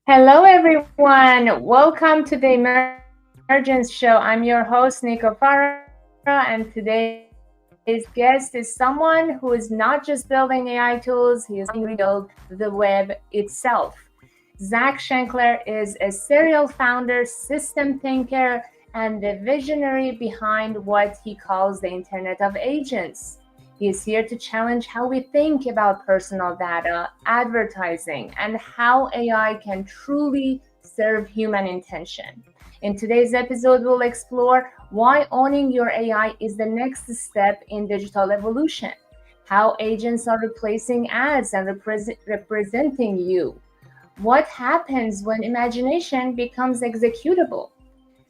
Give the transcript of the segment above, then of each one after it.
Hello, everyone. Welcome to the Immergence Show. I'm your host, Nico Farah, and today's guest is someone who is not just building AI tools, he is helping rebuild the web itself. Zach Schenkler is a serial founder, system thinker, and the visionary behind what he calls the Internet of Agents. He is here to challenge how we think about personal data, advertising, and how AI can truly serve human intention. In today's episode, we'll explore why owning your AI is the next step in digital evolution, how agents are replacing ads and representing you, what happens when imagination becomes executable.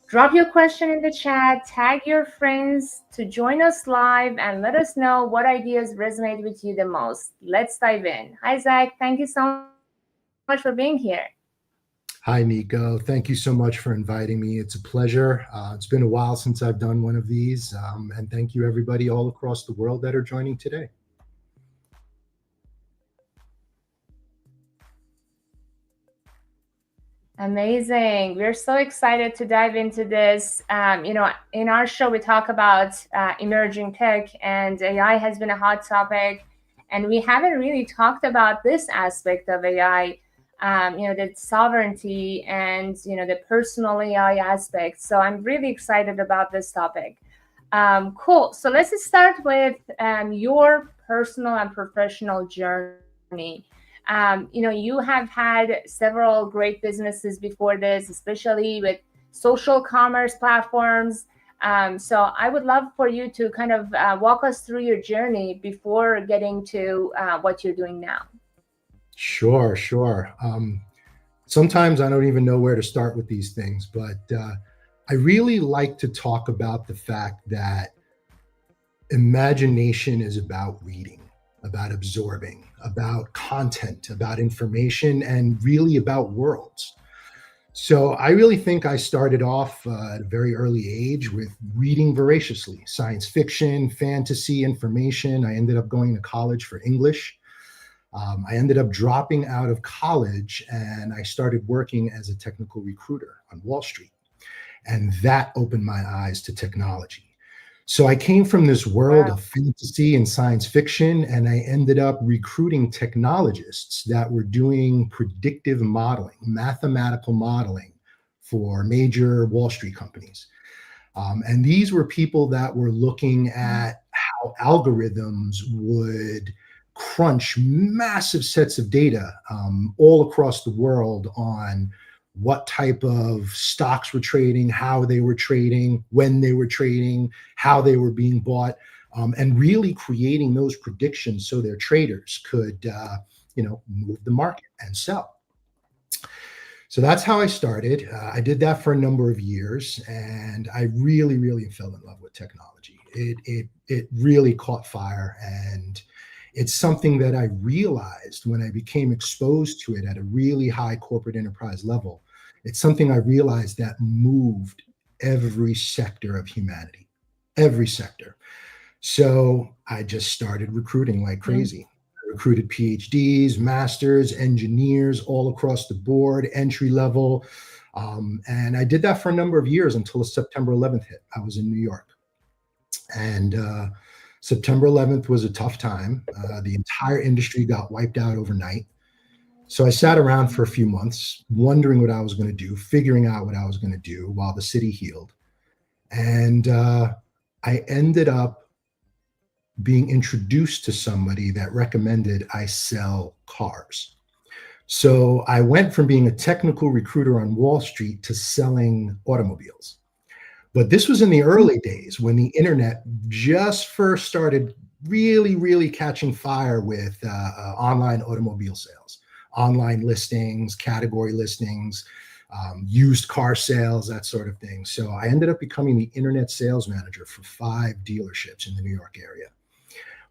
Drop your question in the chat, tag your friends to join us live, and let us know what ideas resonate with you the most. Let's dive in. Hi, Zach. Thank you so much for being here. Hi, Nico. Thank you so much for inviting me. It's a pleasure. It's been a while since I've done one of these. And thank you, everybody all across the world that are joining today. Amazing. We're so excited to dive into this. In our show, we talk about emerging tech, and AI has been a hot topic. And we haven't really talked about this aspect of AI, the sovereignty and, the personal AI aspect. So I'm really excited about this topic. Cool. So let's start with your personal and professional journey. You have had several great businesses before this, especially with social commerce platforms. So I would love for you to kind of walk us through your journey before getting to what you're doing now. Sure, sure. Sometimes I don't even know where to start with these things, but I really like to talk about the fact that imagination is about reading, about absorbing, about content, about information, and really about worlds. So I really think I started off at a very early age with reading voraciously science fiction, fantasy, information. I ended up going to college for English. I ended up dropping out of college and I started working as a technical recruiter on Wall Street. And that opened my eyes to technology. So I came from this world Wow. of fantasy and science fiction, and I ended up recruiting technologists that were doing predictive modeling, mathematical modeling for major Wall Street companies. And these were people that were looking at how algorithms would crunch massive sets of data all across the world on what type of stocks were trading, how they were trading, when they were trading, how they were being bought, and really creating those predictions so their traders could, move the market and sell. So that's how I started. I did that for a number of years, and I really, really fell in love with technology. It really caught fire, and it's something that I realized when I became exposed to it at a really high corporate enterprise level. It's something I realized that moved every sector of humanity, every sector. So I just started recruiting like Mm. crazy. I recruited PhDs, masters, engineers all across the board, entry level. And I did that for a number of years until September 11th hit. I was in New York. And September 11th was a tough time. The entire industry got wiped out overnight. So I sat around for a few months, wondering what I was going to do, figuring out what I was going to do while the city healed. And I ended up being introduced to somebody that recommended I sell cars. So I went from being a technical recruiter on Wall Street to selling automobiles. But this was in the early days when the internet just first started really, really catching fire with online automobile sales, online listings, category listings, used car sales, that sort of thing. So I ended up becoming the internet sales manager for 5 dealerships in the New York area.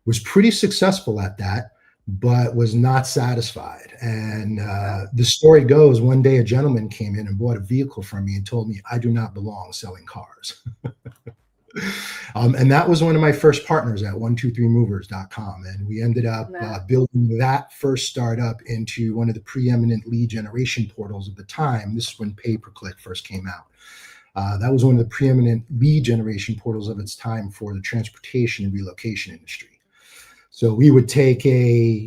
Was pretty successful at that, but was not satisfied. And the story goes, one day a gentleman came in and bought a vehicle from me and told me I do not belong selling cars. And that was one of my first partners at 123movers.com. And we ended up building that first startup into one of the preeminent lead generation portals at the time. This is when pay-per-click first came out. That was one of the preeminent lead generation portals of its time for the transportation and relocation industry. So we would take a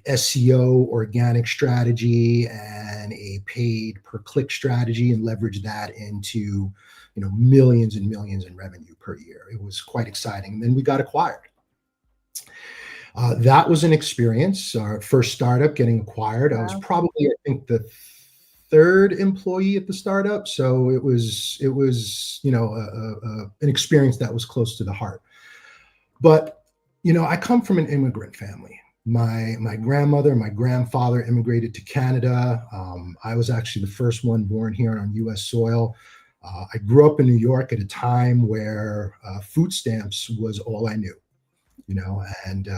SEO organic strategy and a paid per click strategy and leverage that into, millions and millions in revenue per year. It was quite exciting. And then we got acquired. That was an experience. Our first startup getting acquired. Wow. I was probably, I think, the third employee at the startup. So it was an experience that was close to the heart. But I come from an immigrant family. My grandmother, my grandfather immigrated to Canada. I was actually the first one born here on U.S. soil. I grew up in New York at a time where food stamps was all I knew, and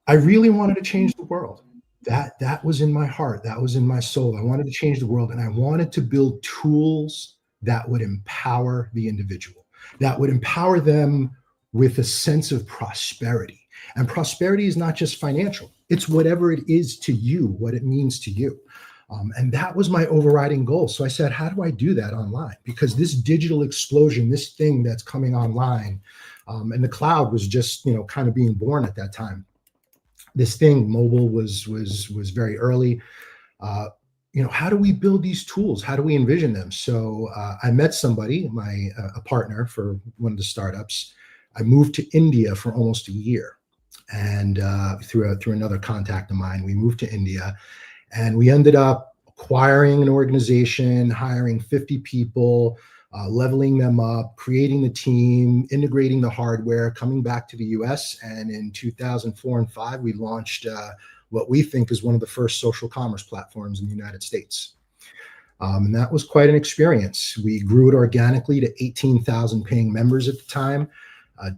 I really wanted to change the world. That was in my heart. That was in my soul. I wanted to change the world, and I wanted to build tools that would empower the individual, that would empower them with a sense of prosperity. And prosperity is not just financial. It's whatever it is to you, what it means to you. And that was my overriding goal. So I said, how do I do that online? Because this digital explosion, this thing that's coming online, and the cloud was just, kind of being born at that time. This thing, mobile, was very early. How do we build these tools? How do we envision them? So I met somebody, a partner for one of the startups. I moved to India for almost a year, and through another contact of mine, we moved to India, and we ended up acquiring an organization, hiring 50 people, leveling them up, creating the team, integrating the hardware, coming back to the US. And in 2004 and 5, we launched what we think is one of the first social commerce platforms in the United States. And that was quite an experience. We grew it organically to 18,000 paying members at the time.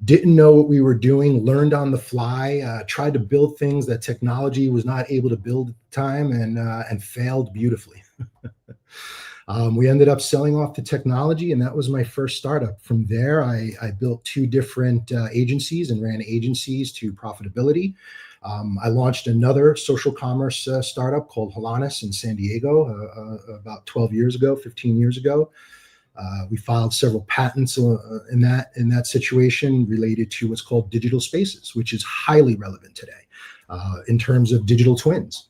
Didn't know what we were doing, learned on the fly, tried to build things that technology was not able to build at the time, and failed beautifully. We ended up selling off the technology, and that was my first startup. From there, I built 2 different agencies and ran agencies to profitability. I launched another social commerce startup called Halanis in San Diego about 12 years ago, 15 years ago. We filed several patents in that situation related to what's called digital spaces, which is highly relevant today in terms of digital twins.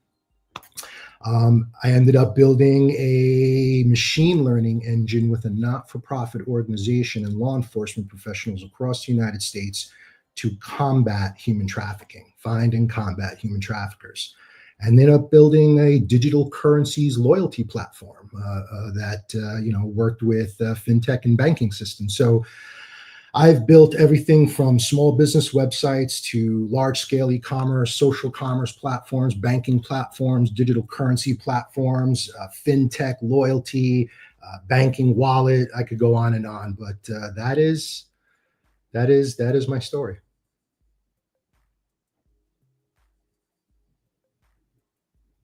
I ended up building a machine learning engine with a not-for-profit organization and law enforcement professionals across the United States to combat human trafficking, find and combat human traffickers. And ended up building a digital currencies loyalty platform that worked with fintech and banking systems. So I've built everything from small business websites to large-scale e-commerce, social commerce platforms, banking platforms, digital currency platforms, fintech, loyalty, banking wallet. I could go on and on, but that is my story.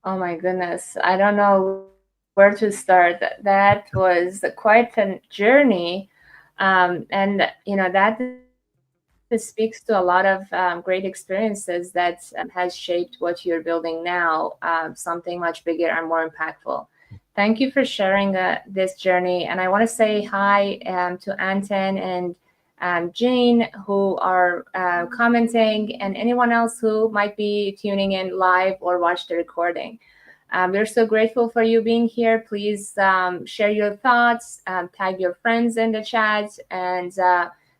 Oh my goodness, I don't know where to start. That was quite a journey, and that speaks to a lot of great experiences that has shaped what you're building now, something much bigger and more impactful. Thank you for sharing this journey, and I want to say hi to Anton and Jane, who are commenting, and anyone else who might be tuning in live or watch the recording. We're so grateful for you being here. Please share your thoughts, tag your friends in the chat, and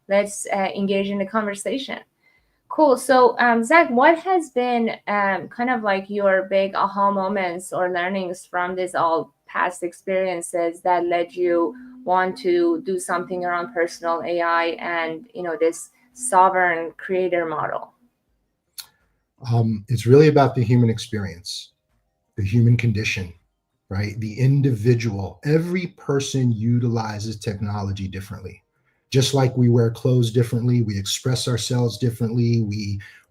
let's engage in the conversation. Cool. So, Zach, what has been kind of like your big aha moments or learnings from this all past experiences that led you want to do something around personal AI and this sovereign creator model? It's really about the human experience, the human condition, right? The individual. Every person utilizes technology differently. Just like we wear clothes differently, we express ourselves differently,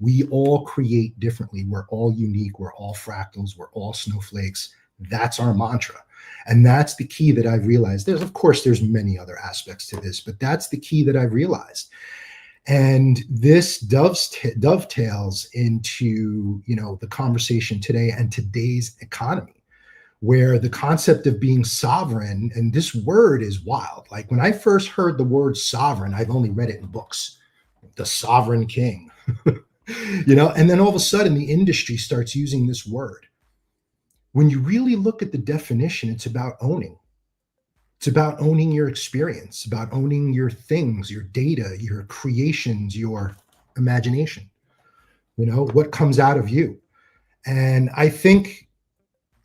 we all create differently. We're all unique, we're all fractals, we're all snowflakes. That's our mantra. And that's the key that I've realized. Of course, there's many other aspects to this, but that's the key that I've realized. And this dovetails into, the conversation today and today's economy, where the concept of being sovereign, and this word is wild. Like when I first heard the word sovereign, I've only read it in books, the sovereign king, and then all of a sudden the industry starts using this word. When you really look at the definition, it's about owning. It's about owning your experience, about owning your things, your data, your creations, your imagination, what comes out of you. And I think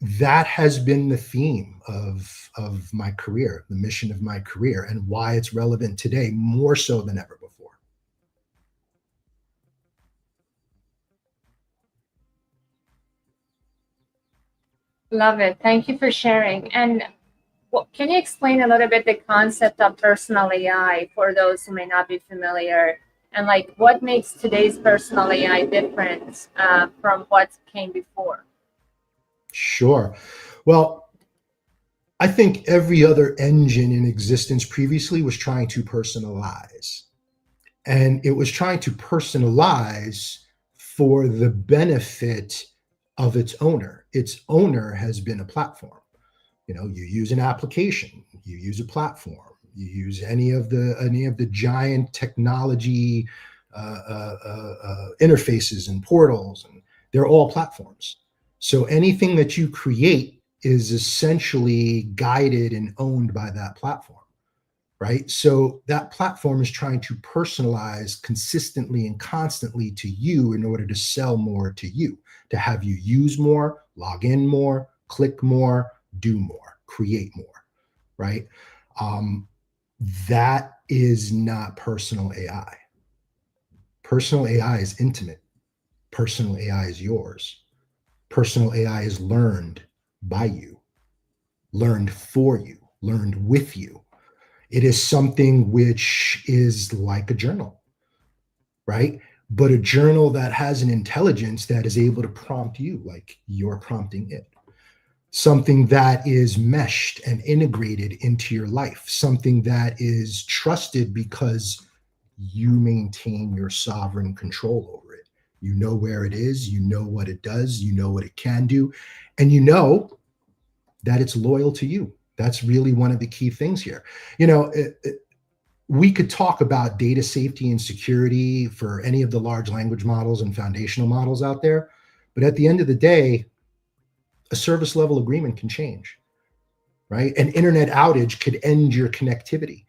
that has been the theme of my career, the mission of my career, and why it's relevant today more so than ever before. Love it. Thank you for sharing. And can you explain a little bit the concept of personal AI for those who may not be familiar? And like what makes today's personal AI different from what came before? Sure. Well, I think every other engine in existence previously was trying to personalize. And it was trying to personalize for the benefit of its owner. Its owner has been a platform. You use an application, you use a platform, you use any of the giant technology interfaces and portals, and they're all platforms. So anything that you create is essentially guided and owned by that platform. Right? So that platform is trying to personalize consistently and constantly to you in order to sell more to you, to have you use more, log in more, click more, do more, create more, right? That is not personal AI. Personal AI is intimate. Personal AI is yours. Personal AI is learned by you, learned for you, learned with you. It is something which is like a journal, right? But a journal that has an intelligence that is able to prompt you like you're prompting it. Something that is meshed and integrated into your life. Something that is trusted because you maintain your sovereign control over it. You know where it is, you know what it does, you know what it can do, and you know that it's loyal to you. That's really one of the key things here. We could talk about data safety and security for any of the large language models and foundational models out there. But at the end of the day, a service level agreement can change, right? An internet outage could end your connectivity.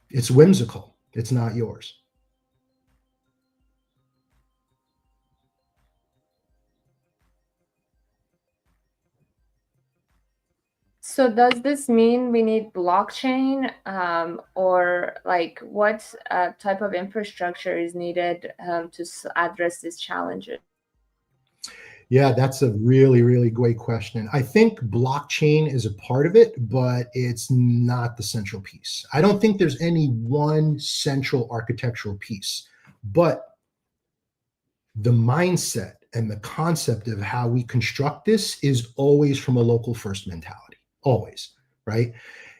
It's whimsical. It's not yours. So does this mean we need blockchain or like what type of infrastructure is needed to address these challenges? Yeah, that's a really, really great question. I think blockchain is a part of it, but it's not the central piece. I don't think there's any one central architectural piece, but the mindset and the concept of how we construct this is always from a local first mentality, always, right?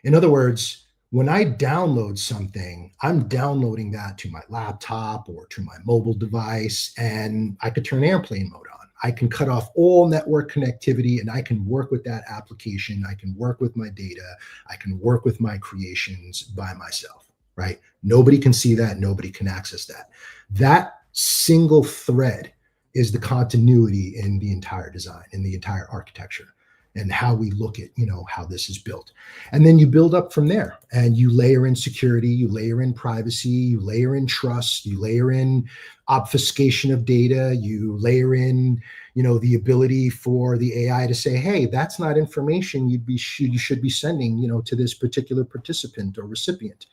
In other words, when I download something, I'm downloading that to my laptop or to my mobile device, and I could turn airplane mode on. I can cut off all network connectivity and I can work with that application. I can work with my data. I can work with my creations by myself, right? Nobody can see that. Nobody can access that. That single thread is the continuity in the entire design, in the entire architecture, and how we look at, how this is built. And then you build up from there and you layer in security, you layer in privacy, you layer in trust, you layer in obfuscation of data, you layer in, the ability for the AI to say, hey, that's not information you should be sending, to this particular participant or recipient,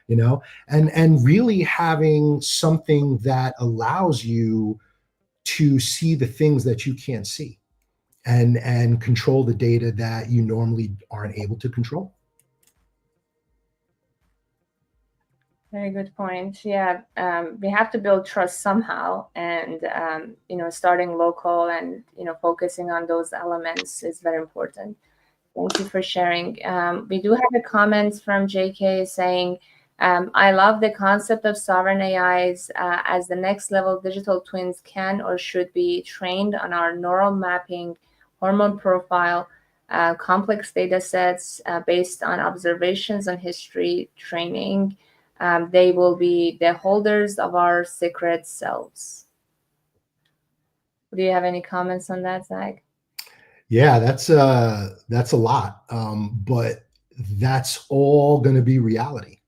and really having something that allows you to see the things that you can't see and control the data that you normally aren't able to control. Very good point. Yeah, we have to build trust somehow, and starting local and focusing on those elements is very important. Thank you for sharing. We do have a comment from JK saying, I love the concept of sovereign AIs as the next level digital twins can or should be trained on our neural mapping, hormone profile, complex data sets based on observations and history training. They will be the holders of our secret selves. Do you have any comments on that, Zach? Yeah, that's a lot, but that's all going to be reality,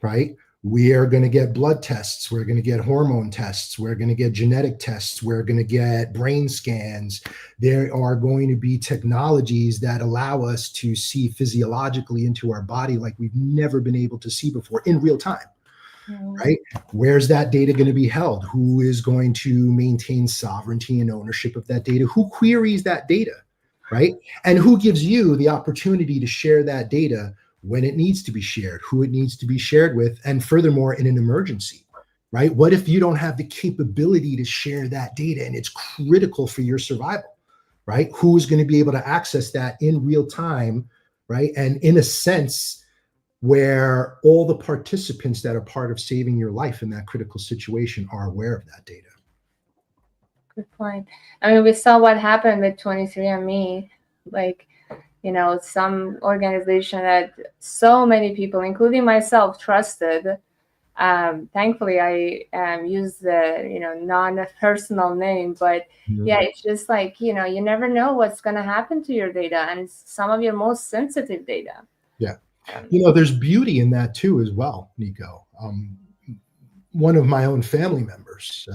right? We are going to get blood tests. We're going to get hormone tests. We're going to get genetic tests. We're going to get brain scans. There are going to be technologies that allow us to see physiologically into our body like we've never been able to see before in real time. Right? Where's that data going to be held? Who is going to maintain sovereignty and ownership of that data? Who queries that data, right? And who gives you the opportunity to share that data when it needs to be shared, who it needs to be shared with, and furthermore, in an emergency, right? What if you don't have the capability to share that data and it's critical for your survival, right? Who is going to be able to access that in real time, right? And in a sense, where all the participants that are part of saving your life in that critical situation are aware of that data. Good point. I mean, we saw what happened with 23andMe, like, some organization that so many people, including myself, trusted. Thankfully, I used the, non-personal name, but yeah, it's just like, you never know what's going to happen to your data and some of your most sensitive data. Yeah. There's beauty in that too, as well, Nico. One of my own family members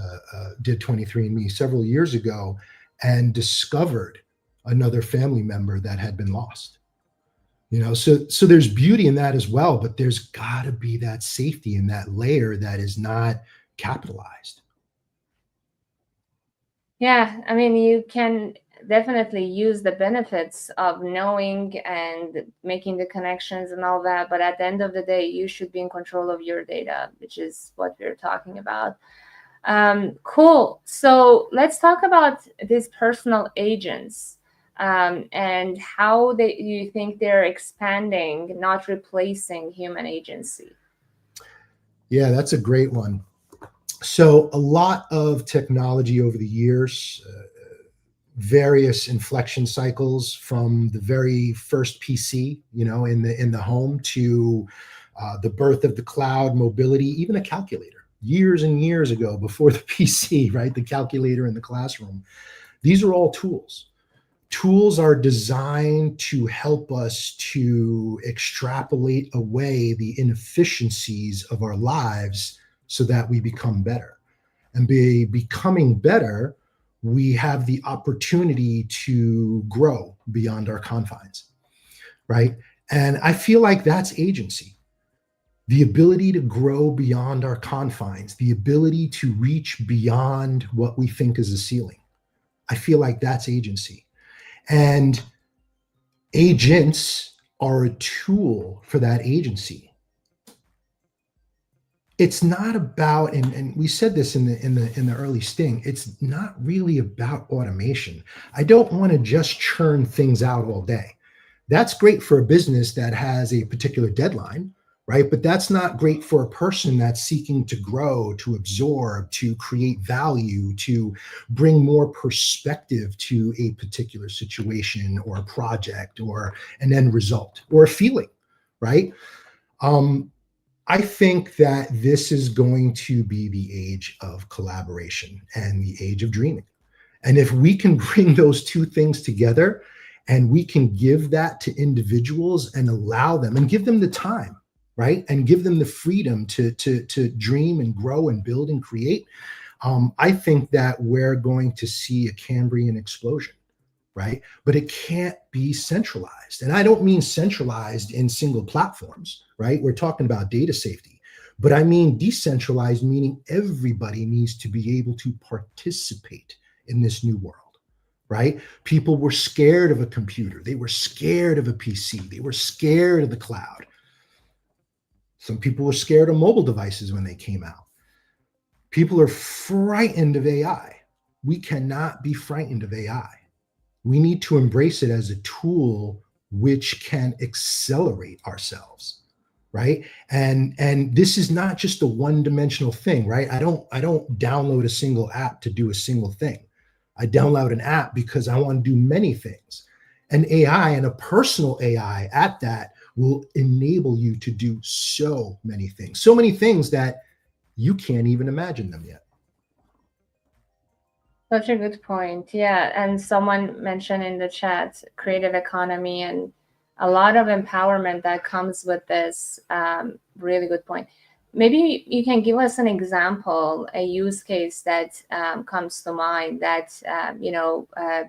did 23andMe several years ago and discovered another family member that had been lost. So there's beauty in that as well, but there's got to be that safety in that layer that is not capitalized. Yeah, I mean, you can definitely use the benefits of knowing and making the connections and all that, but at the end of the day, you should be in control of your data, which is what we're talking about. Cool. So let's talk about these personal agents and how you think they're expanding, not replacing human agency. Yeah, that's a great one. So a lot of technology over the years, various inflection cycles from the very first PC, in the home to the birth of the cloud, mobility, even a calculator years and years ago before the PC, right? The calculator in the classroom. These are all tools. Tools are designed to help us to extrapolate away the inefficiencies of our lives so that we become better. And by becoming better, we have the opportunity to grow beyond our confines, right? And I feel like that's agency. The ability to grow beyond our confines, the ability to reach beyond what we think is a ceiling. I feel like that's agency. And agents are a tool for that agency. It's not about, and we said this in the early sting, it's not really about automation. I don't want to just churn things out all day. That's great for a business that has a particular deadline, right? But that's not great for a person that's seeking to grow, to absorb, to create value, to bring more perspective to a particular situation or a project or an end result or a feeling, right? I think that this is going to be the age of collaboration and the age of dreaming. And if we can bring those two things together and we can give that to individuals and allow them and give them the time, right? And give them the freedom to dream and grow and build and create, I think that we're going to see a Cambrian explosion, right? But it can't be centralized. And I don't mean centralized in single platforms, right? We're talking about data safety. But I mean decentralized, meaning everybody needs to be able to participate in this new world, right? People were scared of a computer. They were scared of a PC. They were scared of the cloud. Some people were scared of mobile devices when they came out. People are frightened of AI. We cannot be frightened of AI. We need to embrace it as a tool which can accelerate ourselves, right? And this is not just a one-dimensional thing, right? I don't download a single app to do a single thing. I download an app because I want to do many things. An AI, and a personal AI at that, will enable you to do so many things that you can't even imagine them yet. Such a good point. Yeah. And someone mentioned in the chat creative economy and a lot of empowerment that comes with this. Really good point. Maybe you can give us an example, a use case that comes to mind that,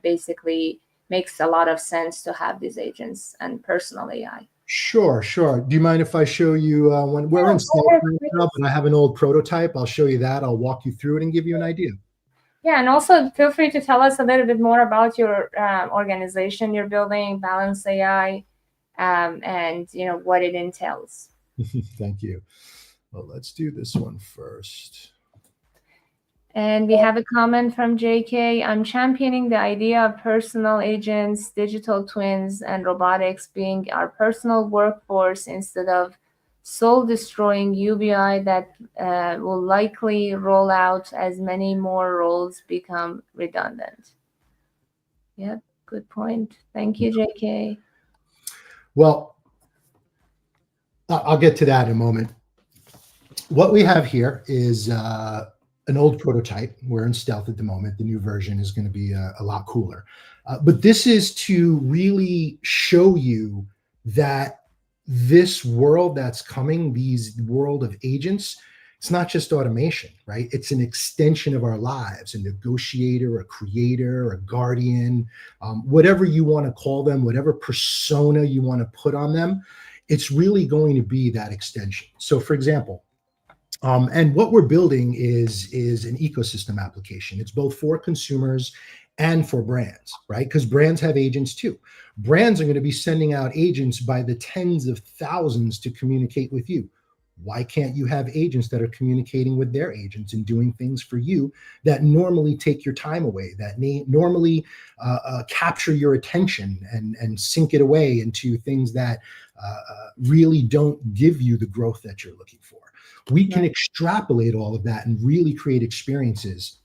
basically makes a lot of sense to have these agents and personal AI. Sure. Do you mind if I show you when we're in stealth right now, but I have an old prototype? I'll show you that. I'll walk you through it and give you an idea. Yeah, and also feel free to tell us a little bit more about your organization you're building, Balance AI, and what it entails. Thank you. Well, let's do this one first. And we have a comment from JK. I'm championing the idea of personal agents, digital twins, and robotics being our personal workforce instead of soul-destroying UBI that will likely roll out as many more roles become redundant. Yep, good point. Thank you, JK. Well, I'll get to that in a moment. What we have here is an old prototype. We're in stealth at the moment. The new version is going to be a lot cooler. But this is to really show you that this world that's coming, these world of agents, it's not just automation, right? It's an extension of our lives, a negotiator, a creator, a guardian, whatever you want to call them, whatever persona you want to put on them, it's really going to be that extension. So for example, and what we're building is an ecosystem application. It's both for consumers and for brands, right? Because brands have agents too. Brands are going to be sending out agents by the tens of thousands to communicate with you. Why can't you have agents that are communicating with their agents and doing things for you that normally take your time away, that normally capture your attention and sink it away into things that really don't give you the growth that you're looking for? We can extrapolate all of that and really create experiences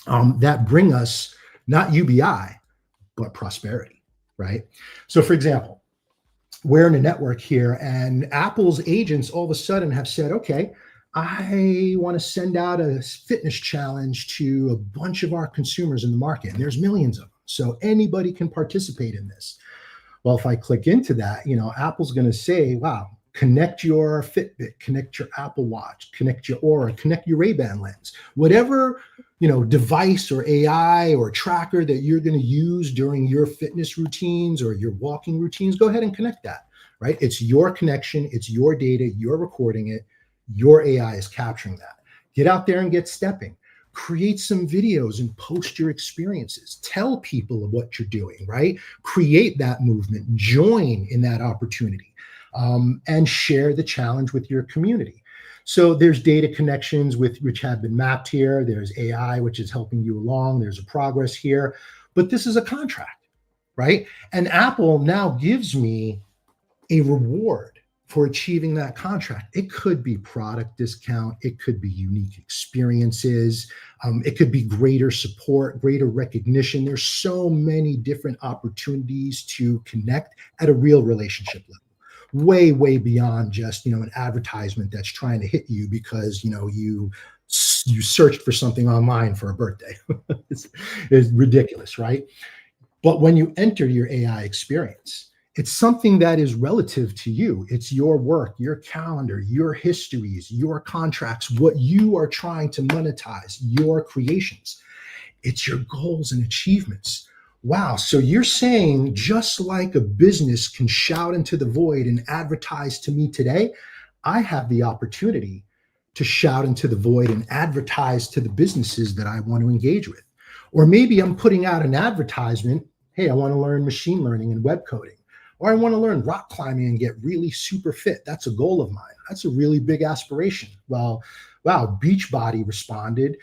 that bring us not UBI, but prosperity, right? So for example, we're in a network here and Apple's agents all of a sudden have said, okay, I want to send out a fitness challenge to a bunch of our consumers in the market. And there's millions of them. So anybody can participate in this. Well, if I click into that, Apple's going to say, wow, connect your Fitbit, connect your Apple Watch, connect your Aura, connect your Ray-Ban lens, whatever, device or AI or tracker that you're going to use during your fitness routines or your walking routines, go ahead and connect that, right? It's your connection. It's your data. You're recording it. Your AI is capturing that. Get out there and get stepping. Create some videos and post your experiences. Tell people of what you're doing, right? Create that movement. Join in that opportunity. And share the challenge with your community. So there's data connections which have been mapped here. There's AI, which is helping you along. There's a progress here, but this is a contract, right? And Apple now gives me a reward for achieving that contract. It could be product discount. It could be unique experiences. It could be greater support, greater recognition. There's so many different opportunities to connect at a real relationship level. Way beyond just an advertisement that's trying to hit you because you searched for something online for a birthday. It's ridiculous, right? But when you enter your AI experience, it's something that is relative to you. It's your work, your calendar, your histories, your contracts, what you are trying to monetize, your creations. It's your goals and achievements. Wow. So you're saying just like a business can shout into the void and advertise to me today, I have the opportunity to shout into the void and advertise to the businesses that I want to engage with. Or maybe I'm putting out an advertisement. Hey, I want to learn machine learning and web coding. Or I want to learn rock climbing and get really super fit. That's a goal of mine. That's a really big aspiration. Well, wow, Beachbody responded.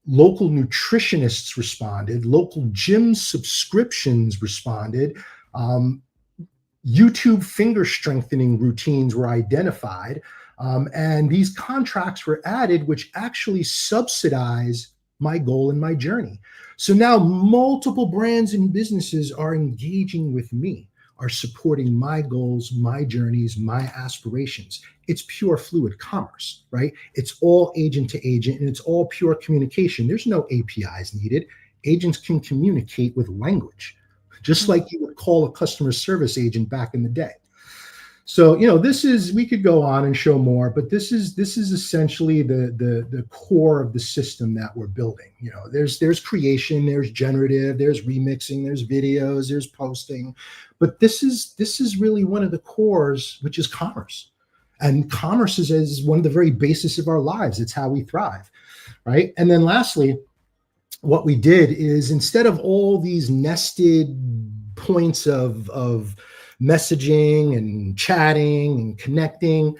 Local nutritionists responded. Local gym subscriptions responded. YouTube finger strengthening routines were identified. And these contracts were added, which actually subsidize my goal and my journey. So now multiple brands and businesses are engaging with me, are supporting my goals, my journeys, my aspirations. It's pure fluid commerce, right? It's all agent to agent and it's all pure communication. There's no APIs needed. Agents can communicate with language, just like you would call a customer service agent back in the day. So, we could go on and show more, but this is essentially the core of the system that we're building. There's creation, there's generative, there's remixing, there's videos, there's posting, but this is really one of the cores, which is commerce. And commerce is one of the very basis of our lives. It's how we thrive, right? And then lastly, what we did is, instead of all these nested points of messaging and chatting and connecting,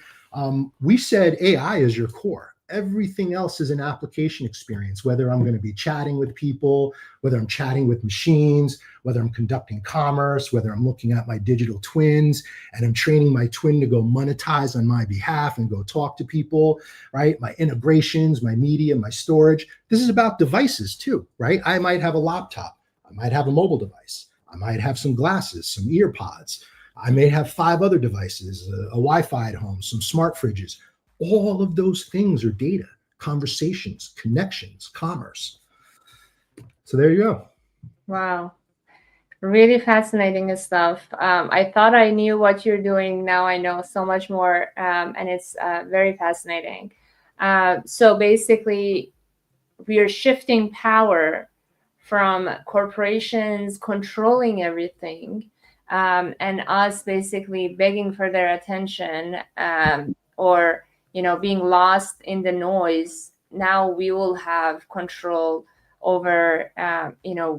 we said AI is your core. Everything else is an application experience, whether I'm going to be chatting with people, whether I'm chatting with machines, whether I'm conducting commerce, whether I'm looking at my digital twins and I'm training my twin to go monetize on my behalf and go talk to people, right? My integrations, my media, my storage. This is about devices too, right? I might have a laptop. I might have a mobile device. I might have some glasses, some ear pods. I may have 5 other devices, a Wi-Fi at home, some smart fridges. All of those things are data, conversations, connections, commerce. So there you go. Wow. Really fascinating stuff. I thought I knew what you're doing. Now I know so much more, and it's very fascinating. So basically, we are shifting power from corporations controlling everything, and us basically begging for their attention, or being lost in the noise. Now we will have control over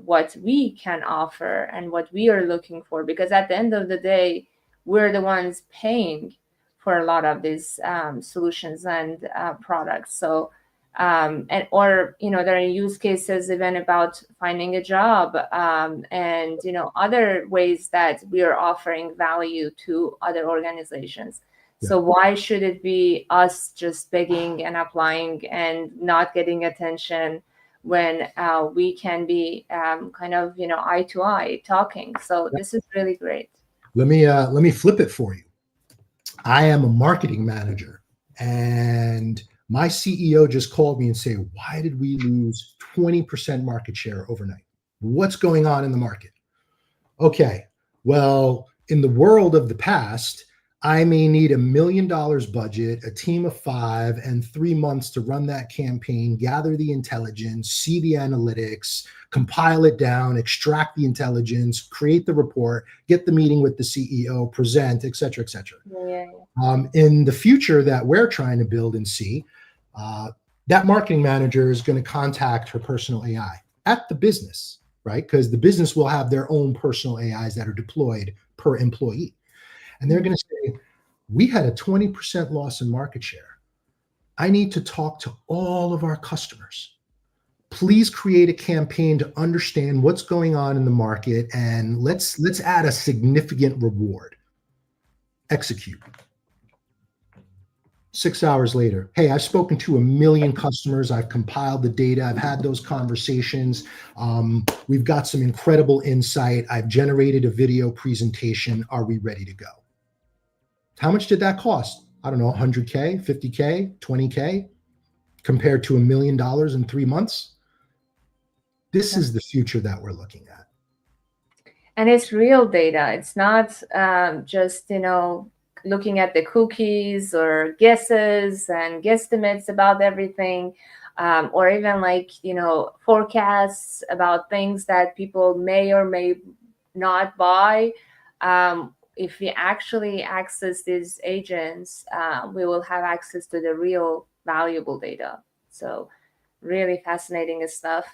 what we can offer and what we are looking for, because at the end of the day, we're the ones paying for a lot of these solutions and products. So there are use cases even about finding a job, and other ways that we are offering value to other organizations. So why should it be us just begging and applying and not getting attention when we can be kind of eye to eye talking? So this is really great. Let me flip it for you. I am a marketing manager, and my CEO just called me and said, why did we lose 20% market share overnight? What's going on in the market? Okay, well, in the world of the past, I may need $1 million budget, a team of 5, and 3 months to run that campaign, gather the intelligence, see the analytics, compile it down, extract the intelligence, create the report, get the meeting with the CEO, present, et cetera, et cetera. Yeah. In the future that we're trying to build and see, that marketing manager is going to contact her personal AI at the business, right? Because the business will have their own personal AIs that are deployed per employee. And they're going to say, we had a 20% loss in market share. I need to talk to all of our customers. Please create a campaign to understand what's going on in the market, and let's add a significant reward. Execute. 6 hours later, hey, I've spoken to 1 million customers. I've compiled the data. I've had those conversations. We've got some incredible insight. I've generated a video presentation. Are we ready to go? How much did that cost? I don't know, 100K, 50K, 20K, compared to $1 million in 3 months. This is the future that we're looking at. And it's real data. It's not just, looking at the cookies or guesses and guesstimates about everything, or even forecasts about things that people may or may not buy. If we actually access these agents, we will have access to the real valuable data. So really fascinating stuff.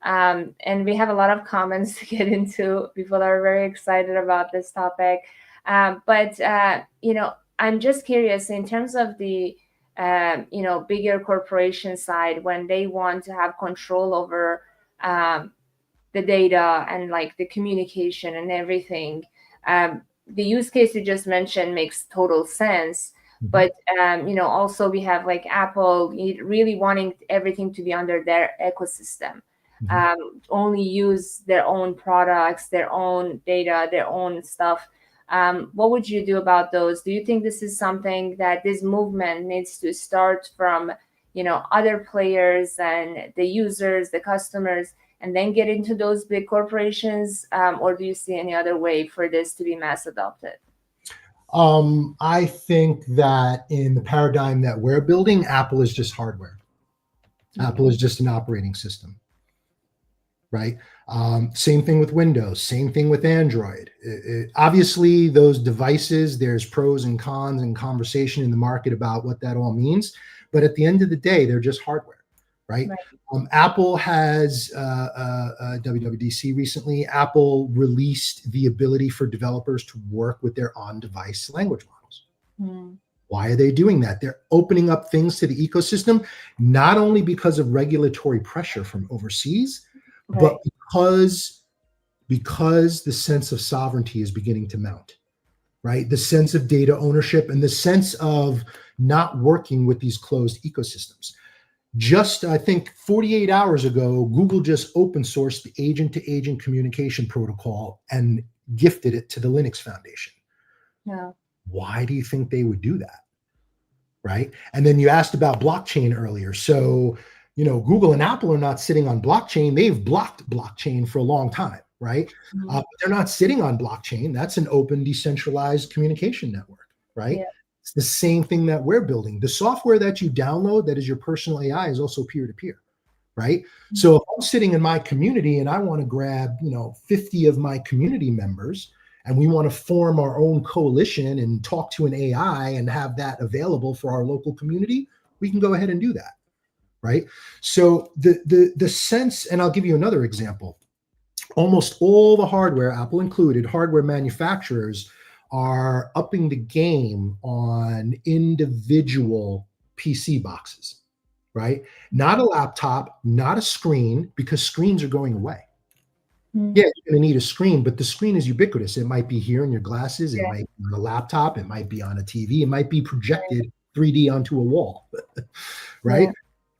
And we have a lot of comments to get into. People are very excited about this topic. But I'm just curious in terms of the bigger corporation side, when they want to have control over the data and like the communication and everything. The use case you just mentioned makes total sense. Mhm. But also we have like Apple really wanting everything to be under their ecosystem. Only use their own products, their own data, their own stuff. What would you do about those? Do you think this is something that this movement needs to start from, other players and the users, the customers, and then get into those big corporations? Or do you see any other way for this to be mass adopted? I think that in the paradigm that we're building, Apple is just hardware. Apple is just an operating system, right? Same thing with Windows, same thing with Android. Obviously, those devices, there's pros and cons and conversation in the market about what that all means. But at the end of the day, they're just hardware, right? Apple has WWDC recently. Apple released the ability for developers to work with their on-device language models. Why are they doing that? They're opening up things to the ecosystem, not only because of regulatory pressure from overseas, but because the sense of sovereignty is beginning to mount, right? The sense of data ownership and the sense of not working with these closed ecosystems. Just, I think, 48 hours ago, Google just open sourced the agent-to-agent communication protocol and gifted it to the Linux Foundation. Yeah. Why do you think they would do that? Right? And then you asked about blockchain earlier. So, Google and Apple are not sitting on blockchain. They've blocked blockchain for a long time, right? But they're not sitting on blockchain. That's an open, decentralized communication network, right? Yeah. It's the same thing that we're building. The software that you download that is your personal AI is also peer-to-peer, right? So if I'm sitting in my community and I want to grab, 50 of my community members, and we want to form our own coalition and talk to an AI and have that available for our local community, we can go ahead and do that, right? So the sense, and I'll give you another example. Almost all the hardware, Apple included, hardware manufacturers are upping the game on individual PC boxes, right? Not a laptop, not a screen, because screens are going away. Yeah, you're going to need a screen, but the screen is ubiquitous. It might be here in your glasses. It might be on a laptop. It might be on a TV. It might be projected 3D onto a wall, right? Yeah.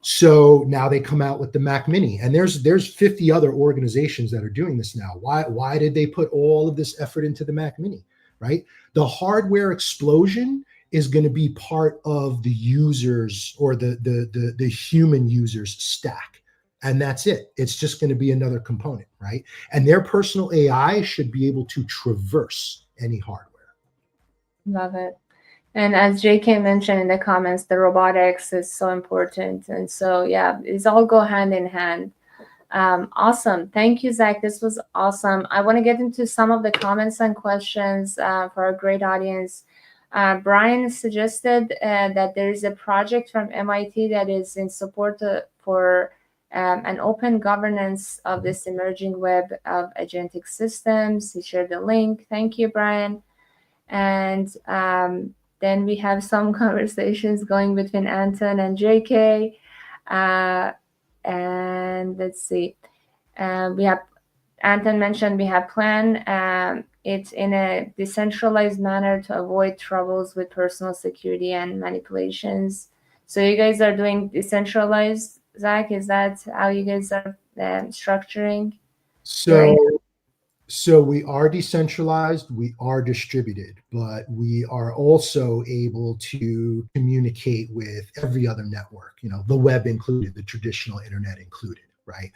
So now they come out with the Mac Mini, and there's 50 other organizations that are doing this now. Why did they put all of this effort into the Mac Mini, right? The hardware explosion is going to be part of the users or the human users stack. And that's it. It's just going to be another component, right? And their personal AI should be able to traverse any hardware. Love it. And as JK mentioned in the comments, the robotics is so important. And so, yeah, it's all go hand in hand. Awesome. Thank you, Zach. This was awesome. I want to get into some of the comments and questions for our great audience. Brian suggested that there is a project from MIT that is in support for an open governance of this emerging web of agentic systems. He shared the link. Thank you, Brian. And then we have some conversations going between Anton and JK. And let's see. We have Anton mentioned we have plan. It's in a decentralized manner to avoid troubles with personal security and manipulations. So you guys are doing decentralized, Zach? Is that how you guys are structuring? So we are decentralized, we are distributed, but we are also able to communicate with every other network, the web included, the traditional internet included, right?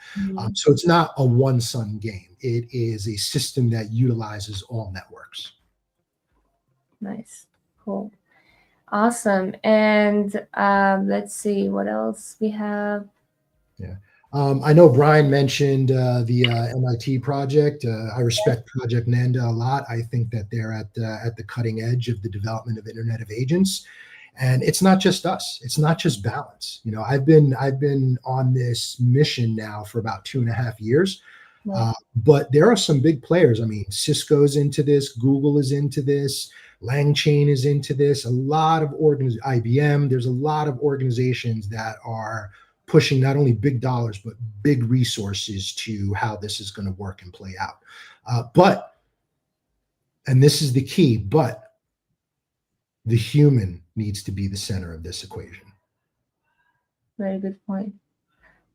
So it's not a one-sum game. It is a system that utilizes all networks. Nice, cool. Awesome. And let's see what else we have. Yeah. I know Brian mentioned the MIT project. I respect Project Nanda a lot. I think that they're at the cutting edge of the development of Internet of Agents. And it's not just us. It's not just Balance. I've been on this mission now for about 2.5 years. Right. But there are some big players. I mean, Cisco's into this, Google is into this, LangChain is into this. A lot of IBM. There's a lot of organizations that are pushing not only big dollars but big resources to how this is going to work and play out. And this is the key, but the human needs to be the center of this equation. Very good point.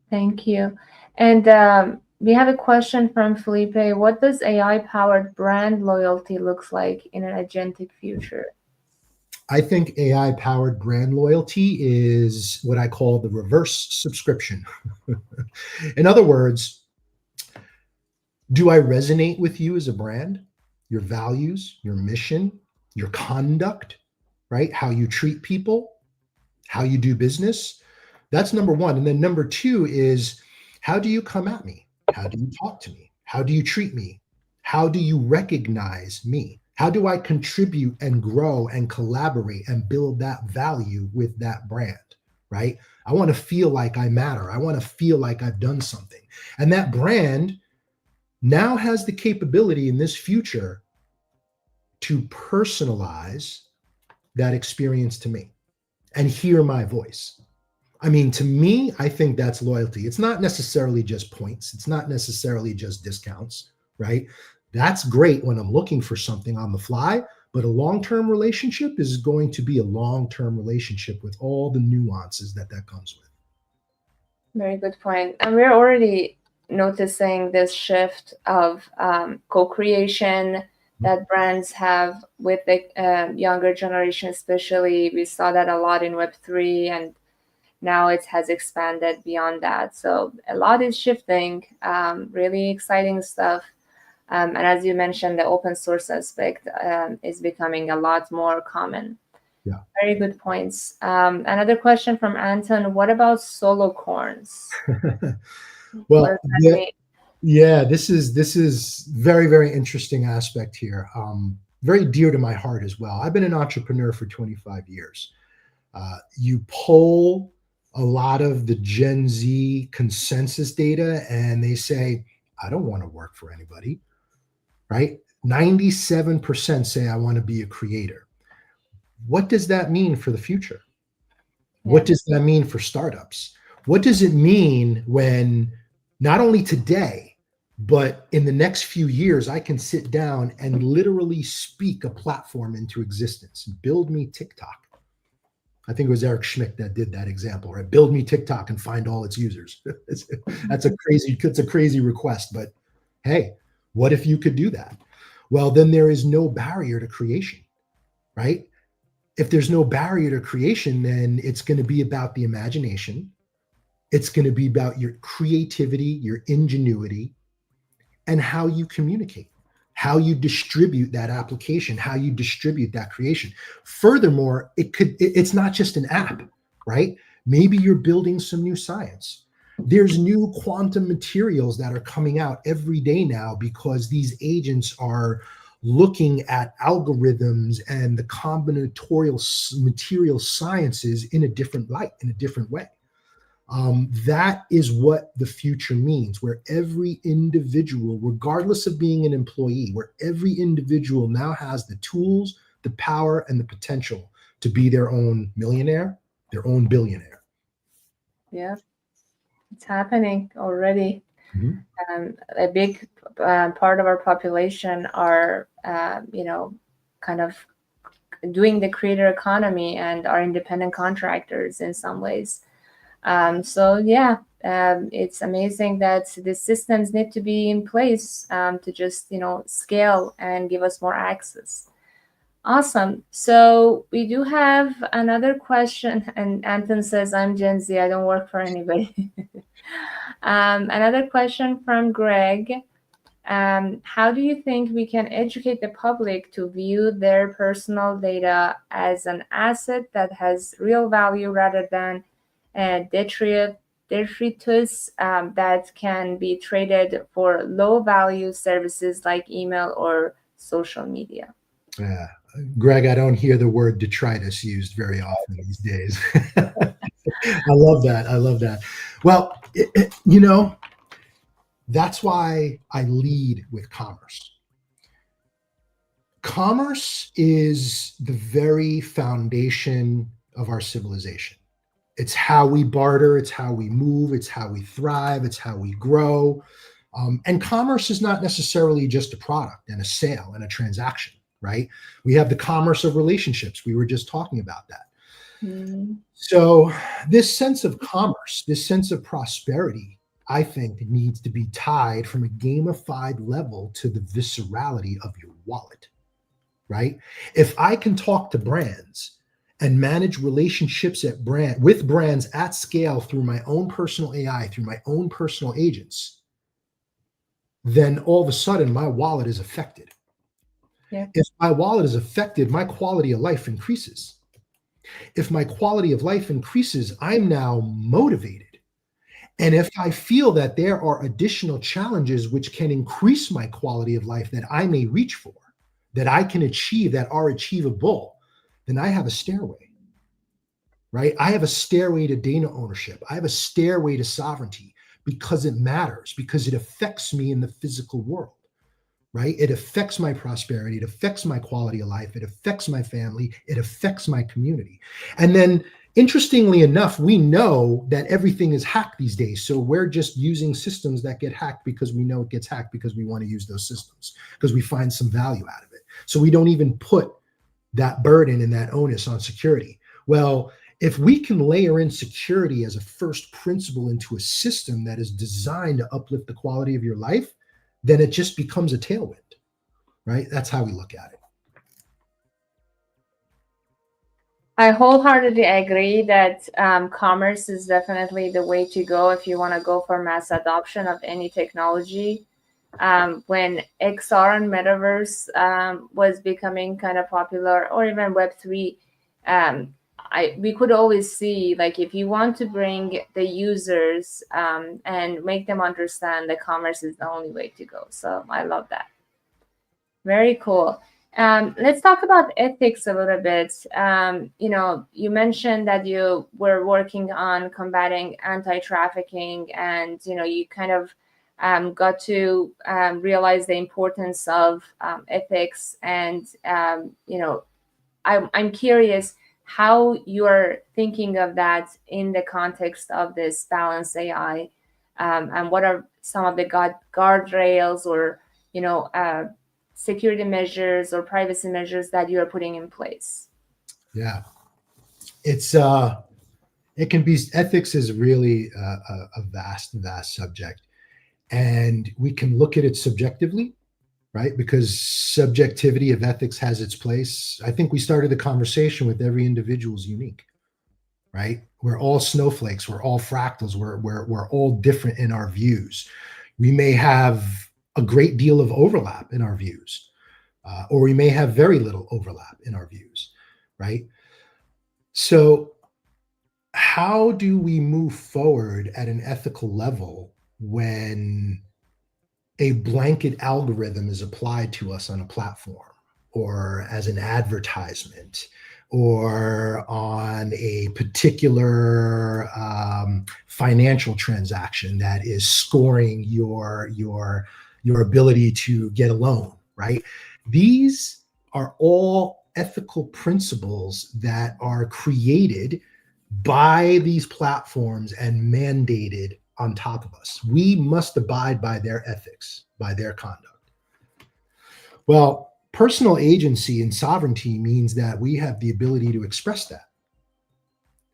Thank you. And we have a question from Felipe. What does AI-powered brand loyalty looks like in an agentic future? I think AI-powered brand loyalty is what I call the reverse subscription. In other words, do I resonate with you as a brand? Your values, your mission, your conduct, right? How you treat people, how you do business. That's number one. And then number two is, how do you come at me? How do you talk to me? How do you treat me? How do you recognize me? How do I contribute and grow and collaborate and build that value with that brand, right? I want to feel like I matter. I want to feel like I've done something. And that brand now has the capability in this future to personalize that experience to me and hear my voice. I mean, to me, I think that's loyalty. It's not necessarily just points. It's not necessarily just discounts, right? That's great when I'm looking for something on the fly, but a long-term relationship is going to be a long-term relationship with all the nuances that comes with. Very good point. And we're already noticing this shift of co-creation that brands have with the younger generation, especially. We saw that a lot in Web3, and now it has expanded beyond that. So a lot is shifting, really exciting stuff. And as you mentioned, the open source aspect is becoming a lot more common. Yeah. Very good points. Another question from Anton: what about solocorns? Well, yeah, this is very, very interesting aspect here. Very dear to my heart as well. I've been an entrepreneur for 25 years. You poll a lot of the Gen Z consensus data, and they say, I don't want to work for anybody, right? 97% say I want to be a creator. What does that mean for the future? Yeah. What does that mean for startups? What does it mean when not only today, but in the next few years, I can sit down and literally speak a platform into existence? Build me TikTok. I think it was Eric Schmidt that did that example, right? Build me TikTok and find all its users. It's a crazy request, but hey, what if you could do that? Well, then there is no barrier to creation, right? If there's no barrier to creation, then it's going to be about the imagination. It's going to be about your creativity, your ingenuity, and how you communicate, how you distribute that application, how you distribute that creation. Furthermore, it's not just an app, right? Maybe you're building some new science. There's new quantum materials that are coming out every day now because these agents are looking at algorithms and the combinatorial material sciences in a different light, in a different way. That is what the future means, where every individual, regardless of being an employee, where every individual now has the tools, the power, and the potential to be their own millionaire, their own billionaire. Yeah, it's happening already. Mm-hmm. A big part of our population are, kind of doing the creator economy and are independent contractors in some ways. It's amazing that the systems need to be in place to just, scale and give us more access. Awesome. So we do have another question, and Anton says, I'm Gen Z, I don't work for anybody. Another question from Greg. How do you think we can educate the public to view their personal data as an asset that has real value rather than detritus that can be traded for low value services like email or social media? Yeah, Greg, I don't hear the word detritus used very often these days. I love that. Well, That's why I lead with commerce. Commerce is the very foundation of our civilization. It's how we barter, it's how we move, it's how we thrive, it's how we grow. And commerce is not necessarily just a product and a sale and a transaction, right? We have the commerce of relationships. We were just talking about that. So, this sense of commerce, this sense of prosperity, I think needs to be tied from a gamified level to the viscerality of your wallet, right? If I can talk to brands and manage relationships with brands at scale through my own personal AI, through my own personal agents, then all of a sudden my wallet is affected. Yeah. If my wallet is affected, my quality of life increases. If my quality of life increases, I'm now motivated. And if I feel that there are additional challenges which can increase my quality of life that I may reach for, that I can achieve, that are achievable, then I have a stairway, right? I have a stairway to data ownership. I have a stairway to sovereignty because it matters, because it affects me in the physical world, right? It affects my prosperity. It affects my quality of life. It affects my family. It affects my community. And then, interestingly enough, we know that everything is hacked these days. So we're just using systems that get hacked because we know it gets hacked because we want to use those systems, because we find some value out of it. So we don't even put that burden and that onus on security. Well, if we can layer in security as a first principle into a system that is designed to uplift the quality of your life, then it just becomes a tailwind, right? That's how we look at it. I wholeheartedly agree that commerce is definitely the way to go if you want to go for mass adoption of any technology. When XR and Metaverse was becoming kind of popular, or even Web3, we could always see, like, if you want to bring the users and make them understand that commerce is the only way to go. So I love that. Very cool. Let's talk about ethics a little bit. You mentioned that you were working on combating anti-trafficking, and you kind of got to realize the importance of ethics. And I'm curious how you're thinking of that in the context of this balanced AI, and what are some of the guardrails or security measures or privacy measures that you are putting in place? Yeah, it can be, ethics is really a vast subject, and we can look at it subjectively, right? Because subjectivity of ethics has its place. I think we started the conversation with every individual is unique, right? We're all snowflakes. We're all fractals. We're all different in our views. We may have a great deal of overlap in our views, or we may have very little overlap in our views, right? So how do we move forward at an ethical level when a blanket algorithm is applied to us on a platform, or as an advertisement, or on a particular financial transaction that is scoring your ability to get a loan, right? These are all ethical principles that are created by these platforms and mandated on top of us. We must abide by their ethics, by their conduct. Well, personal agency and sovereignty means that we have the ability to express that,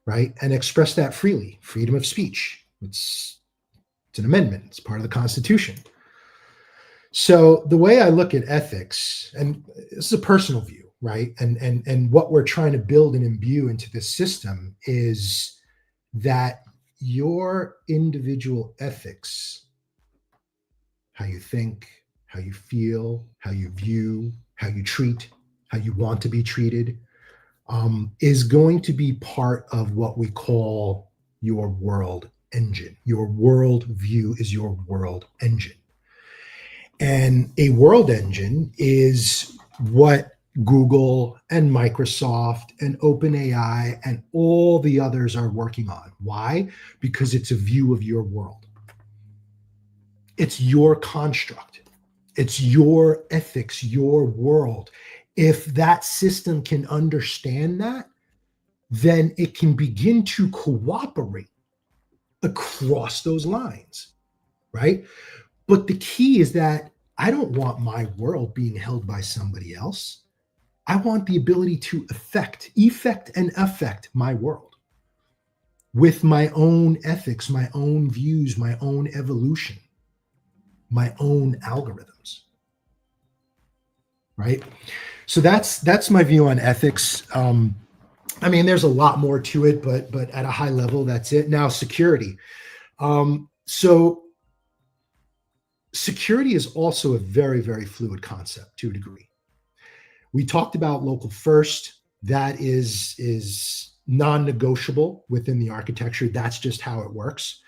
right? And express that freely. Freedom of speech. It's an amendment. It's part of the Constitution. So the way I look at ethics, and this is a personal view, right? And what we're trying to build and imbue into this system is that your individual ethics, how you think, how you feel, how you view, how you treat, how you want to be treated, is going to be part of what we call your world engine. Your world view is your world engine. And a world engine is what Google and Microsoft and OpenAI and all the others are working on. Why? Because it's a view of your world. It's your construct. It's your ethics, your world. If that system can understand that, then it can begin to cooperate across those lines, right? But the key is that I don't want my world being held by somebody else. I want the ability to effect and affect my world with my own ethics, my own views, my own evolution, my own algorithms. Right? So that's my view on ethics. I mean, there's a lot more to it, but at a high level, that's it. Now, security. So security is also a very, very fluid concept to a degree. We talked about local first. That is non-negotiable within the architecture. That's just how it works.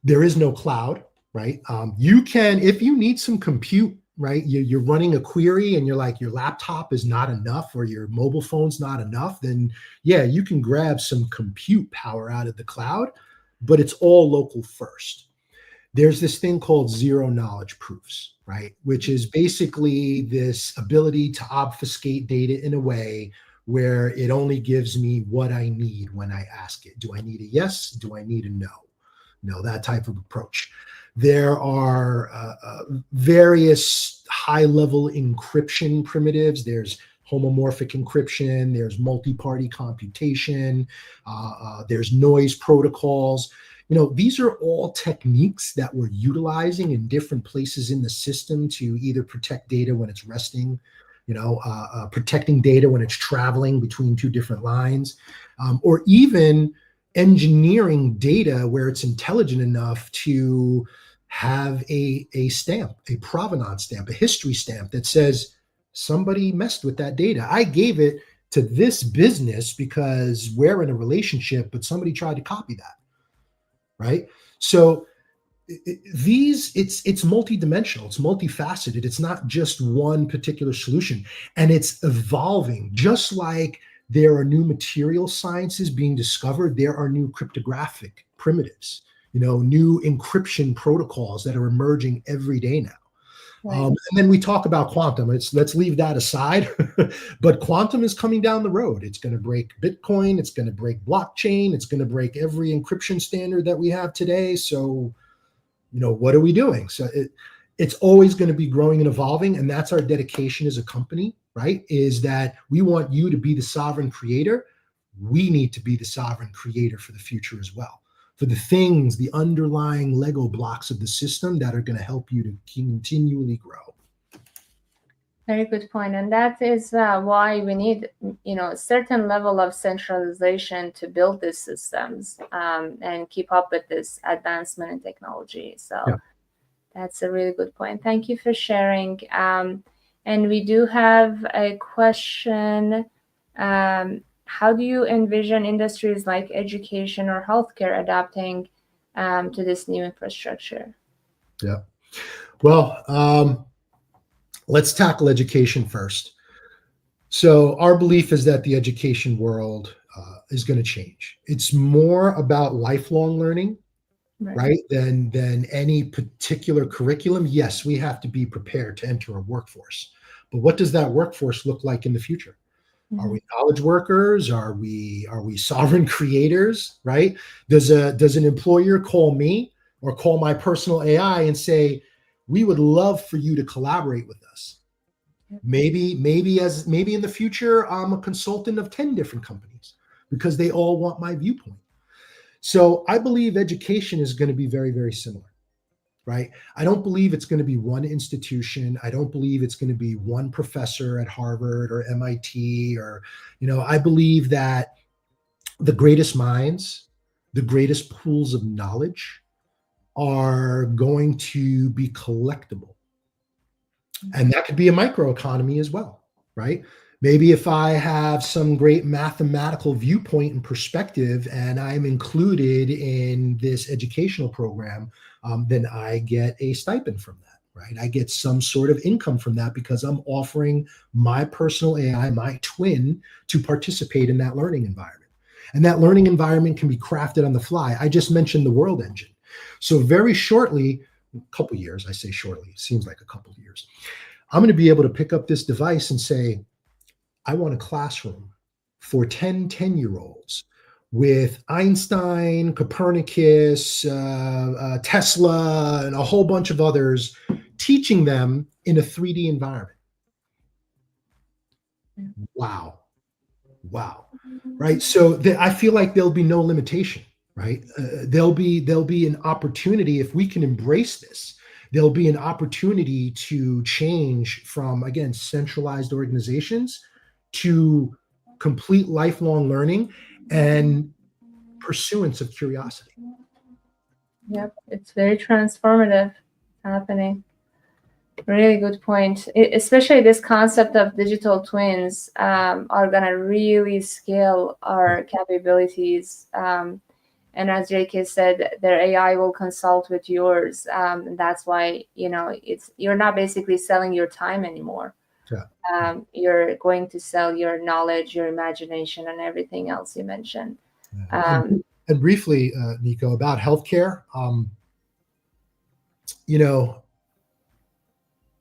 There is no cloud, right? You can, if you need some compute, right? You're running a query and you're like, your laptop is not enough or your mobile phone's not enough, then yeah, you can grab some compute power out of the cloud, but it's all local first. There's this thing called zero knowledge proofs, right? Which is basically this ability to obfuscate data in a way where it only gives me what I need when I ask it. Do I need a yes? Do I need a no? No, that type of approach. There are various high-level encryption primitives. There's homomorphic encryption. There's multi-party computation. There's noise protocols. These are all techniques that we're utilizing in different places in the system to either protect data when it's resting, protecting data when it's traveling between two different lines, or even engineering data where it's intelligent enough to have a stamp, a provenance stamp, a history stamp that says somebody messed with that data. I gave it to this business because we're in a relationship, but somebody tried to copy that, right? So it's multidimensional, it's multifaceted. It's not just one particular solution, and it's evolving. Just like there are new material sciences being discovered, there are new cryptographic primitives, new encryption protocols that are emerging every day now. Right. And then we talk about quantum. Let's leave that aside. But quantum is coming down the road. It's going to break Bitcoin. It's going to break blockchain. It's going to break every encryption standard that we have today. So, what are we doing? So it's always going to be growing and evolving. And that's our dedication as a company, right? Is that we want you to be the sovereign creator. We need to be the sovereign creator for the future as well, for the things, the underlying Lego blocks of the system that are going to help you to continually grow. Very good point. And that is why we need, a certain level of centralization to build these systems and keep up with this advancement in technology. So yeah. That's a really good point. Thank you for sharing. And we do have a question. How do you envision industries like education or healthcare adapting to this new infrastructure? Yeah. Well, let's tackle education first. So our belief is that the education world is going to change. It's more about lifelong learning, right? Than any particular curriculum. Yes, we have to be prepared to enter a workforce. But what does that workforce look like in the future? Mm-hmm. Are we knowledge workers? Are we sovereign creators, right? Does an employer call me or call my personal AI and say, we would love for you to collaborate with us? Maybe in the future, I'm a consultant of 10 different companies because they all want my viewpoint. So I believe education is going to be very, very similar, right? I don't believe it's going to be one institution. I don't believe it's going to be one professor at Harvard or MIT or, I believe that the greatest minds, the greatest pools of knowledge are going to be collectible. And that could be a microeconomy as well, right? Maybe if I have some great mathematical viewpoint and perspective and I'm included in this educational program, then I get a stipend from that, right? I get some sort of income from that because I'm offering my personal AI, my twin, to participate in that learning environment. And that learning environment can be crafted on the fly. I just mentioned the world engine. So very shortly, a couple years, I say shortly, it seems like a couple of years, I'm going to be able to pick up this device and say, I want a classroom for 10-year-olds with Einstein, Copernicus, Tesla, and a whole bunch of others, teaching them in a 3D environment. Wow. Right. So I feel like there'll be no limitation, right? There'll be an opportunity if we can embrace this. There'll be an opportunity to change from, again, centralized organizations to complete lifelong learning and pursuance of curiosity. Yep, it's very transformative happening. Really good point. Especially this concept of digital twins are going to really scale our capabilities. And as JK said, their AI will consult with yours. And that's why, you're not basically selling your time anymore. Yeah. You're going to sell your knowledge, your imagination, and everything else you mentioned. And briefly, Nico, about healthcare,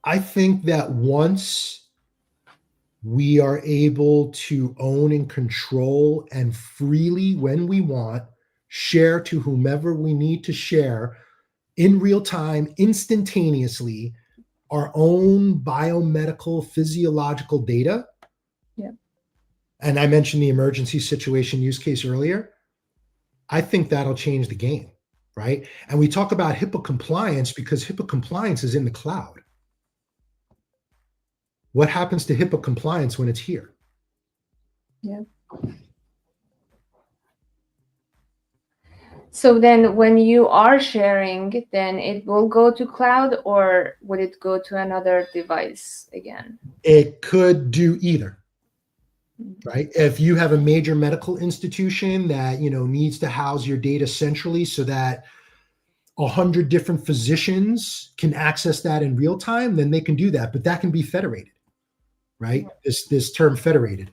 I think that once we are able to own and control and freely, when we want, share to whomever we need to share in real time, instantaneously, our own biomedical, physiological data. Yeah. And I mentioned the emergency situation use case earlier. I think that'll change the game, right? And we talk about HIPAA compliance because HIPAA compliance is in the cloud. What happens to HIPAA compliance when it's here? Yeah. So then when you are sharing, then it will go to cloud, or would it go to another device again? It could do either, right? If you have a major medical institution that, needs to house your data centrally so that 100 different physicians can access that in real time, then they can do that, but that can be federated. Right? This term federated.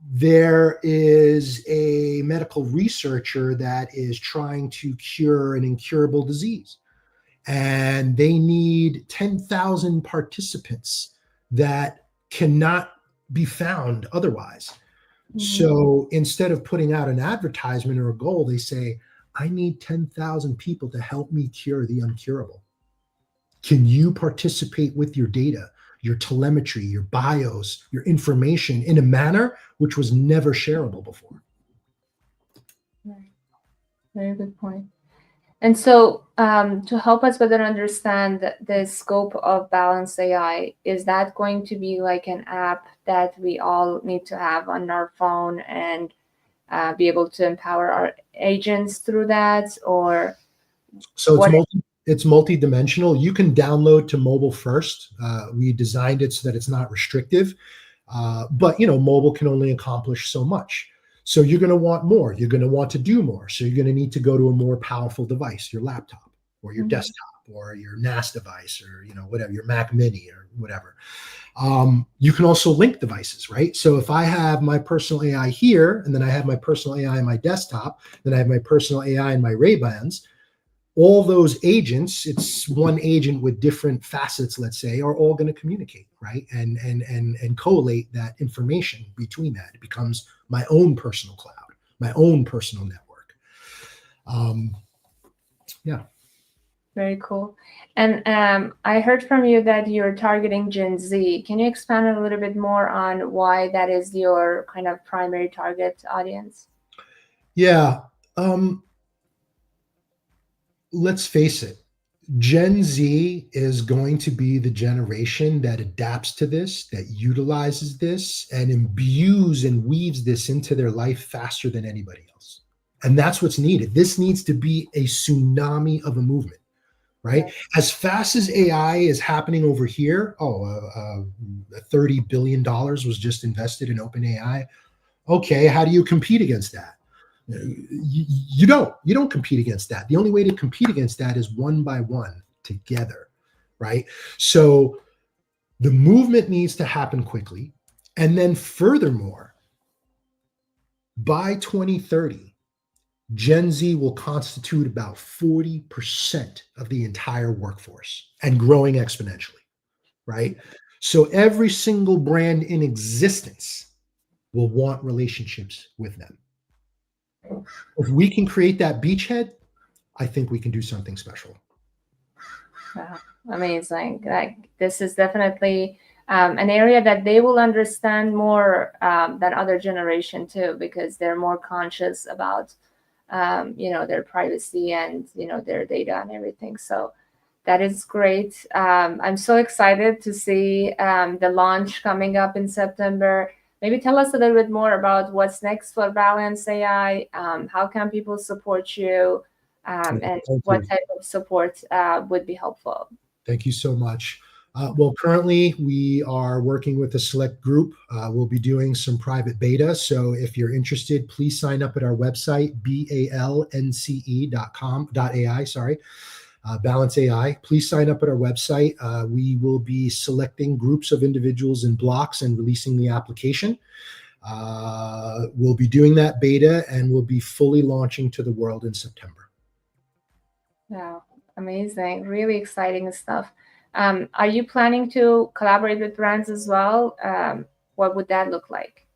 There is a medical researcher that is trying to cure an incurable disease, and they need 10,000 participants that cannot be found otherwise. Mm-hmm. So instead of putting out an advertisement or a goal, they say, I need 10,000 people to help me cure the uncurable. Can you participate with your data, your telemetry, your bios, your information in a manner which was never shareable before? Right. Very good point. And so to help us better understand the scope of Balanced AI, is that going to be like an app that we all need to have on our phone and be able to empower our agents through that? Or so it's multi-dimensional. You can download to mobile first. We designed it so that it's not restrictive, but mobile can only accomplish so much. So you're going to want more. You're going to want to do more. So you're going to need to go to a more powerful device, your laptop or your desktop or your NAS device or whatever, your Mac Mini or whatever. You can also link devices, right? So if I have my personal AI here, and then I have my personal AI on my desktop, then I have my personal AI in my Ray-Bans. All those agents, it's one agent with different facets, let's say, are all going to communicate, right? And collate that information between that. It becomes my own personal cloud, my own personal network. Yeah. Very cool. And I heard from you that you're targeting Gen Z. Can you expand a little bit more on why that is your kind of primary target audience? Yeah. Let's face it, Gen Z is going to be the generation that adapts to this, that utilizes this, and imbues and weaves this into their life faster than anybody else. And that's what's needed. This needs to be a tsunami of a movement, right? As fast as AI is happening over here, $30 billion was just invested in OpenAI. Okay, how do you compete against that? You don't compete against that. The only way to compete against that is one by one together, right? So the movement needs to happen quickly. And then furthermore, by 2030, Gen Z will constitute about 40% of the entire workforce and growing exponentially, right? So every single brand in existence will want relationships with them. If we can create that beachhead, I think we can do something special. Wow, amazing. Like this is definitely an area that they will understand more than other generation too, because they're more conscious about their privacy and their data and everything. So that is great. I'm so excited to see the launch coming up in September. Maybe tell us a little bit more about what's next for Balance AI. How can people support you? And what type of support would be helpful? Thank you so much. Well, currently we are working with a select group. We'll be doing some private beta. So if you're interested, please sign up at our website, balnce.com.ai, sorry, Balance AI. Please sign up at our website. We will be selecting groups of individuals in blocks and releasing the application. We'll be doing that beta and we'll be fully launching to the world in September. Wow, amazing. Really exciting stuff. Are you planning to collaborate with brands as well? What would that look like?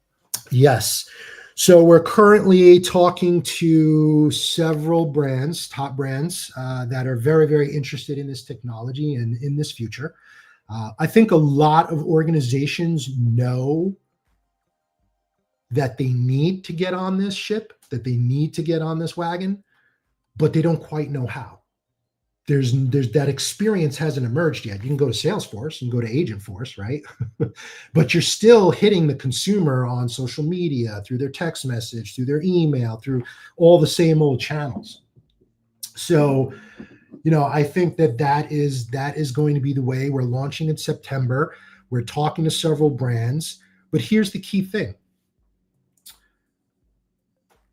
Yes. So we're currently talking to several brands, top brands, that are very, very interested in this technology and in this future. I think a lot of organizations know that they need to get on this ship, that they need to get on this wagon, but they don't quite know how. There's that experience hasn't emerged yet. You can go to Salesforce and go to Agentforce, right? But you're still hitting the consumer on social media, through their text message, through their email, through all the same old channels. So, I think that is going to be the way. We're launching in September. We're talking to several brands, but here's the key thing.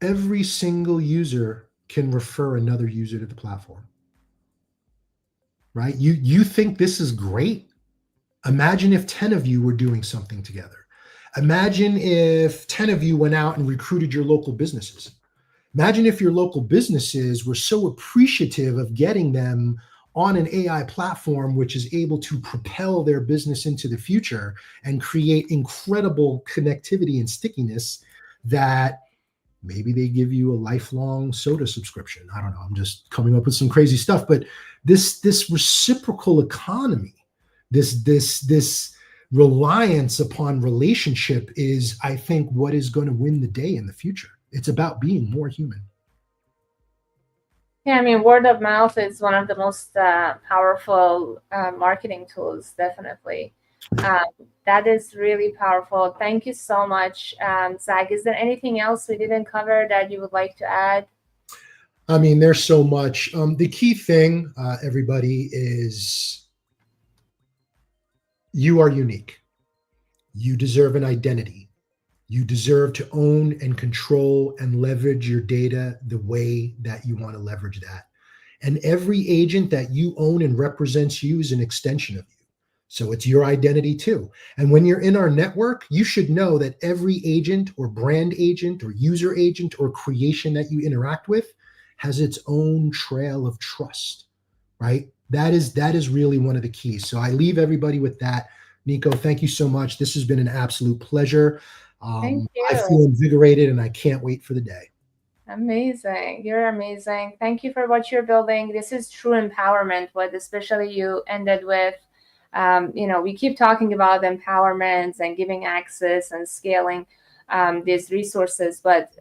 Every single user can refer another user to the platform. Right? You think this is great? Imagine if 10 of you were doing something together. Imagine if 10 of you went out and recruited your local businesses. Imagine if your local businesses were so appreciative of getting them on an AI platform, which is able to propel their business into the future and create incredible connectivity and stickiness, that maybe they give you a lifelong soda subscription. I don't know. I'm just coming up with some crazy stuff, but this reciprocal economy, this reliance upon relationship is, I think, what is going to win the day in the future. It's about being more human. Yeah, I mean, word of mouth is one of the most powerful marketing tools, definitely. That is really powerful. Thank you so much, Zach. Is there anything else we didn't cover that you would like to add? I mean, there's so much. The key thing, everybody, is you are unique. You deserve an identity. You deserve to own and control and leverage your data the way that you want to leverage that. And every agent that you own and represents you is an extension of you. So it's your identity too. And when you're in our network, you should know that every agent or brand agent or user agent or creation that you interact with has its own trail of trust, right? That is really one of the keys. So I leave everybody with that. Nico, thank you so much. This has been an absolute pleasure. Thank you. I feel invigorated and I can't wait for the day. Amazing. You're amazing. Thank you for what you're building. This is true empowerment, what especially you ended with. We keep talking about empowerment and giving access and scaling these resources, but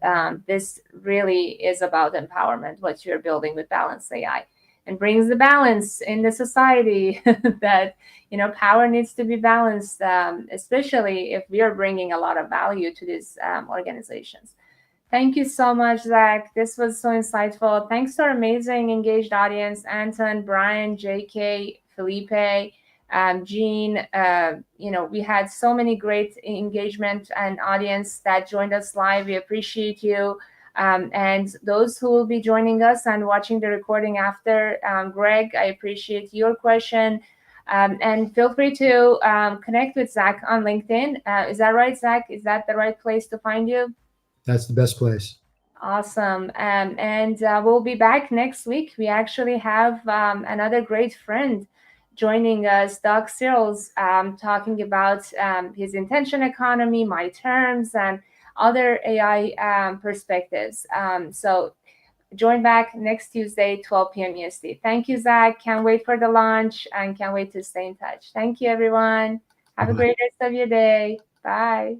this really is about empowerment, what you're building with Balance AI, and brings the balance in the society that, power needs to be balanced, especially if we are bringing a lot of value to these organizations. Thank you so much, Zach. This was so insightful. Thanks to our amazing engaged audience, Anton, Brian, JK, Felipe, Jean. We had so many great engagement and audience that joined us live. We appreciate you. And those who will be joining us and watching the recording after, Greg, I appreciate your question. And feel free to connect with Zach on LinkedIn. Is that right, Zach? Is that the right place to find you? That's the best place. Awesome. And we'll be back next week. We actually have another great friend joining us, Doug Searles, talking about his intention economy, my terms, and other AI perspectives. So join back next Tuesday, 12 p.m. EST. Thank you, Zach. Can't wait for the launch and can't wait to stay in touch. Thank you, everyone. Have a great rest of your day. Bye.